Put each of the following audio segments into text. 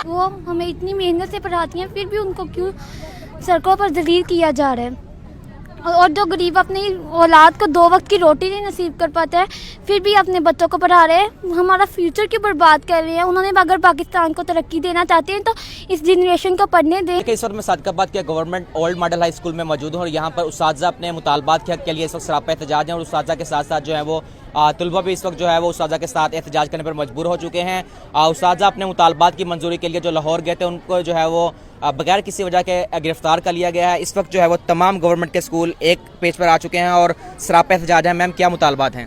وہ ہمیں اتنی محنت سے پڑھاتی ہیں پھر بھی ان کو کیوں سڑکوں پر ذلیل کیا جا رہا ہے. اور جو غریب اپنی اولاد کو 2 وقت کی روٹی نہیں نصیب کر پاتا ہے پھر بھی اپنے بچوں کو پڑھا رہے ہیں, ہمارا فیوچر کیوں برباد کر رہے ہیں. انہوں نے اگر پاکستان کو ترقی دینا چاہتے ہیں تو اس جنریشن کو پڑھنے دیں. اس وقت میں صادق آباد کے government old model high school میں موجود ہوں اور یہاں پر اساتذہ اپنے مطالبات کے حق کے لیے اس وقت سراپا احتجاج ہیں اور اساتذہ کے ساتھ ساتھ جو ہے وہ طلبہ بھی اس وقت جو ہے وہ اساتذہ کے ساتھ احتجاج کرنے پر مجبور ہو چکے ہیں. اساتذہ اپنے مطالبات کی منظوری کے لیے جو لاہور گئے تھے ان کو جو ہے وہ بغیر کسی وجہ کے گرفتار کر لیا گیا ہے. اس وقت جو ہے وہ تمام گورنمنٹ کے اسکول ایک پیج پر آ چکے ہیں اور سراپا احتجاج ہیں. میم کیا مطالبات ہیں؟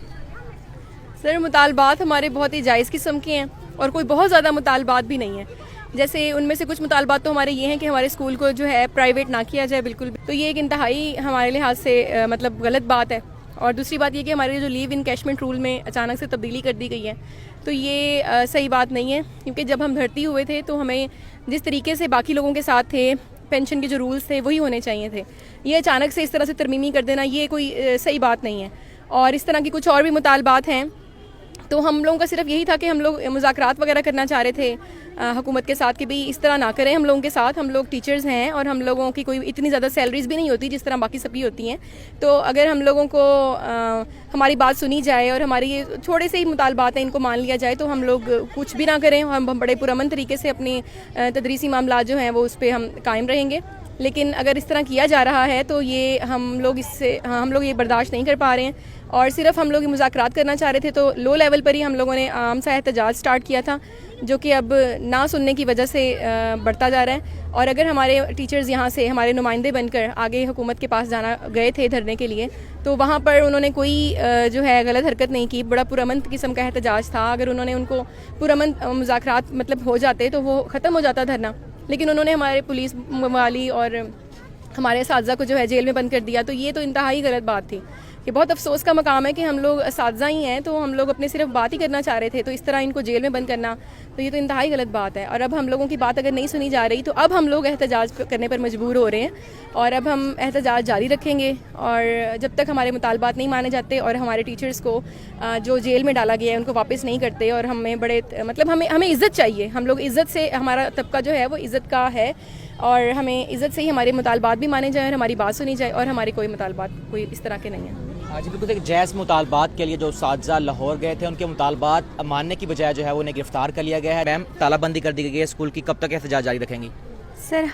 سر مطالبات ہمارے بہت ہی جائز قسم کے ہیں اور کوئی بہت زیادہ مطالبات بھی نہیں ہیں. جیسے ان میں سے کچھ مطالبات تو ہمارے یہ ہیں کہ ہمارے اسکول کو جو ہے پرائیویٹ نہ کیا جائے بالکل بھی, تو یہ ایک انتہائی ہمارے لحاظ سے مطلب غلط بات ہے. اور دوسری بات یہ کہ ہمارے جو لیو انکیشمنٹ رول میں اچانک سے تبدیلی کر دی گئی ہے تو یہ صحیح بات نہیں ہے, کیونکہ جب ہم بھرتی ہوئے تھے تو ہمیں جس طریقے سے باقی لوگوں کے ساتھ تھے, پینشن کے جو رولز تھے وہی ہونے چاہیے تھے. یہ اچانک سے اس طرح سے ترمیمی کر دینا یہ کوئی صحیح بات نہیں ہے. اور اس طرح کی کچھ اور بھی مطالبات ہیں. تو ہم لوگوں کا صرف یہی تھا کہ ہم لوگ مذاکرات وغیرہ کرنا چاہ رہے تھے حکومت کے ساتھ کہ بھئی اس طرح نہ کریں ہم لوگوں کے ساتھ. ہم لوگ ٹیچرز ہیں اور ہم لوگوں کی کوئی اتنی زیادہ سیلریز بھی نہیں ہوتی جس طرح باقی سبھی ہوتی ہیں. تو اگر ہم لوگوں کو ہماری بات سنی جائے اور ہماری یہ چھوٹے سے ہی مطالبات ہیں ان کو مان لیا جائے تو ہم لوگ کچھ بھی نہ کریں. ہم بڑے پرامن طریقے سے اپنی تدریسی معاملات جو ہیں وہ اس پہ ہم قائم رہیں گے. لیکن اگر اس طرح کیا جا رہا ہے تو یہ ہم لوگ یہ برداشت نہیں کر پا رہے ہیں. اور صرف ہم لوگ مذاکرات کرنا چاہ رہے تھے تو لو لیول پر ہی ہم لوگوں نے عام سا احتجاج سٹارٹ کیا تھا جو کہ اب نہ سننے کی وجہ سے بڑھتا جا رہا ہے. اور اگر ہمارے ٹیچرز یہاں سے ہمارے نمائندے بن کر آگے حکومت کے پاس جانا گئے تھے دھرنے کے لیے تو وہاں پر انہوں نے کوئی جو ہے غلط حرکت نہیں کی. بڑا پرامن قسم کا احتجاج تھا. اگر انہوں نے ان کو پرامن مذاکرات مطلب ہو جاتے تو وہ ختم ہو جاتا دھرنا. لیکن انہوں نے ہمارے پولیس والی اور ہمارے اساتذہ کو جو ہے جیل میں بند کر دیا. تو یہ تو انتہائی غلط بات تھی. یہ بہت افسوس کا مقام ہے کہ ہم لوگ اساتذہ ہی ہیں تو ہم لوگ اپنے صرف بات ہی کرنا چاہ رہے تھے تو اس طرح ان کو جیل میں بند کرنا تو یہ تو انتہائی غلط بات ہے. اور اب ہم لوگوں کی بات اگر نہیں سنی جا رہی تو اب ہم لوگ احتجاج کرنے پر مجبور ہو رہے ہیں اور اب ہم احتجاج جاری رکھیں گے. اور جب تک ہمارے مطالبات نہیں مانے جاتے اور ہمارے ٹیچرز کو جو جیل میں ڈالا گیا ہے ان کو واپس نہیں کرتے اور ہمیں بڑے مطلب ہمیں عزت چاہیے. ہم لوگ عزت سے, ہمارا طبقہ جو ہے وہ عزت کا ہے اور ہمیں عزت سے ہی ہمارے مطالبات بھی مانے جائیں اور ہماری بات سنی جائے اور ہمارے کوئی مطالبات کوئی اس طرح کے نہیں ہیں. جی بالکل. ایک جائز مطالبات کے لیے جو اساتذہ لاہور گئے تھے ان کے مطالبات ماننے کی بجائے جو ہے انہیں گرفتار کر لیا گیا ہے. میم تالہ بندی کر دی گئی ہے اسکول کی, کب تک احتجاج جاری رکھیں گی؟ سر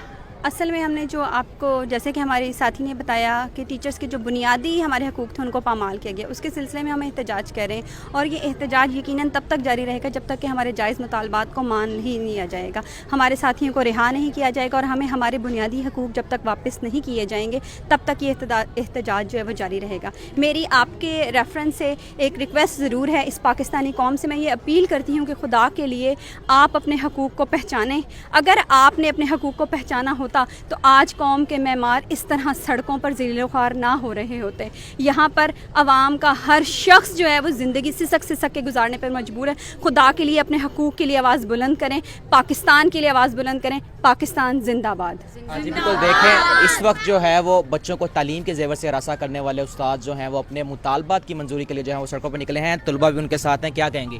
اصل میں ہم نے جو آپ کو جیسے کہ ہمارے ساتھی نے بتایا کہ ٹیچرز کے جو بنیادی ہمارے حقوق تھے ان کو پامال کیا گیا, اس کے سلسلے میں ہم احتجاج کر رہے ہیں اور یہ احتجاج یقیناً تب تک جاری رہے گا جب تک کہ ہمارے جائز مطالبات کو مان ہی نہیں لیا جائے گا, ہمارے ساتھیوں کو رہا نہیں کیا جائے گا اور ہمیں ہمارے بنیادی حقوق جب تک واپس نہیں کیے جائیں گے تب تک یہ احتجاج جو ہے وہ جاری رہے گا. میری آپ کے ریفرنس سے ایک ریکویسٹ ضرور ہے اس پاکستانی قوم سے, میں یہ اپیل کرتی ہوں کہ خدا کے لیے آپ اپنے حقوق کو پہچانیں. اگر آپ نے اپنے حقوق کو پہچانا ہوتا تو آج قوم کے معمار اس طرح سڑکوں پر ذلیل و خوار نہ ہو رہے ہوتے. یہاں پر عوام کا ہر شخص جو ہے وہ زندگی سسک کے گزارنے پر مجبور ہے. خدا کے لیے اپنے حقوق کے لیے آواز بلند کریں, پاکستان کے لیے آواز بلند کریں. پاکستان زندہ باد. جی بالکل. دیکھیں اس وقت جو ہے وہ بچوں کو تعلیم کے زیور سے ہراساں کرنے والے استاد جو ہیں وہ اپنے مطالبات کی منظوری کے لیے جو ہے وہ سڑکوں پر نکلے ہیں. طلبہ بھی ان کے ساتھ ہیں, کیا کہیں گی؟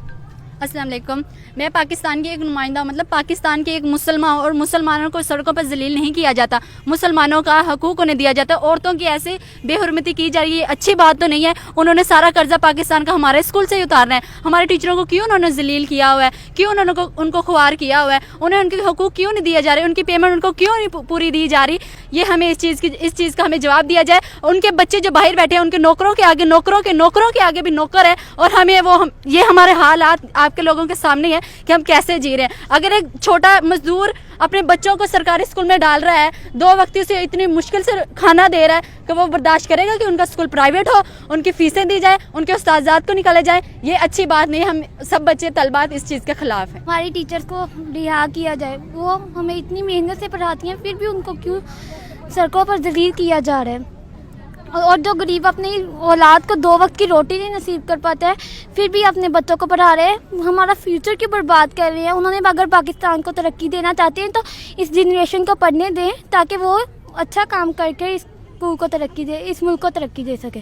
السلام علیکم. میں پاکستان کی ایک نمائندہ مطلب پاکستان کے ایک مسلمان اور مسلمانوں کو سڑکوں پر ذلیل نہیں کیا جاتا, مسلمانوں کا حقوق انہیں دیا جاتا ہے. عورتوں کی ایسے بے حرمتی کی جا رہی ہے, اچھی بات تو نہیں ہے. انہوں نے سارا قرضہ پاکستان کا ہمارے اسکول سے ہی اتارنا ہے. ہمارے ٹیچروں کو کیوں انہوں نے ذلیل کیا ہوا ہے, کیوں انہوں نے ان کو خوار کیا ہوا ہے, انہیں ان کے حقوق کیوں نہیں دیے جا رہے, ان کی پیمنٹ ان کو کیوں نہیں پوری دی جا رہی. یہ ہمیں اس چیز کا ہمیں جواب دیا جائے. ان کے بچے جو باہر بیٹھے ہیں ان کے نوکروں کے آگے بھی نوکر ہے اور ہمیں یہ ہمارے حالات آپ کے لوگوں کے سامنے ہے کہ ہم کیسے جی رہے ہیں. اگر ایک چھوٹا مزدور اپنے بچوں کو سرکاری اسکول میں ڈال رہا ہے, 2 وقت سے اتنی مشکل سے کھانا دے رہا ہے, کہ وہ برداشت کرے گا کہ ان کا اسکول پرائیویٹ ہو, ان کی فیسیں دی جائے, ان کے استاذات کو نکالے جائیں؟ یہ اچھی بات نہیں. ہم سب بچے طلبات اس چیز کے خلاف ہیں. ہماری ٹیچرز کو رہا کیا جائے. وہ ہمیں اتنی محنت سے پڑھاتی ہیں پھر بھی ان کو کیوں سڑکوں پر ذلیل کیا جا رہا ہے. اور جو غریب اپنی اولاد کو 2 وقت کی روٹی نہیں نصیب کر پاتا ہے پھر بھی اپنے بچوں کو پڑھا رہے ہیں, ہمارا فیوچر کیوں برباد کر رہے ہیں. انہوں نے اگر پاکستان کو ترقی دینا چاہتے ہیں تو اس جنریشن کو پڑھنے دیں تاکہ وہ اچھا کام کر کے اس اسکول کو ترقی دے, اس ملک کو ترقی دے سکے.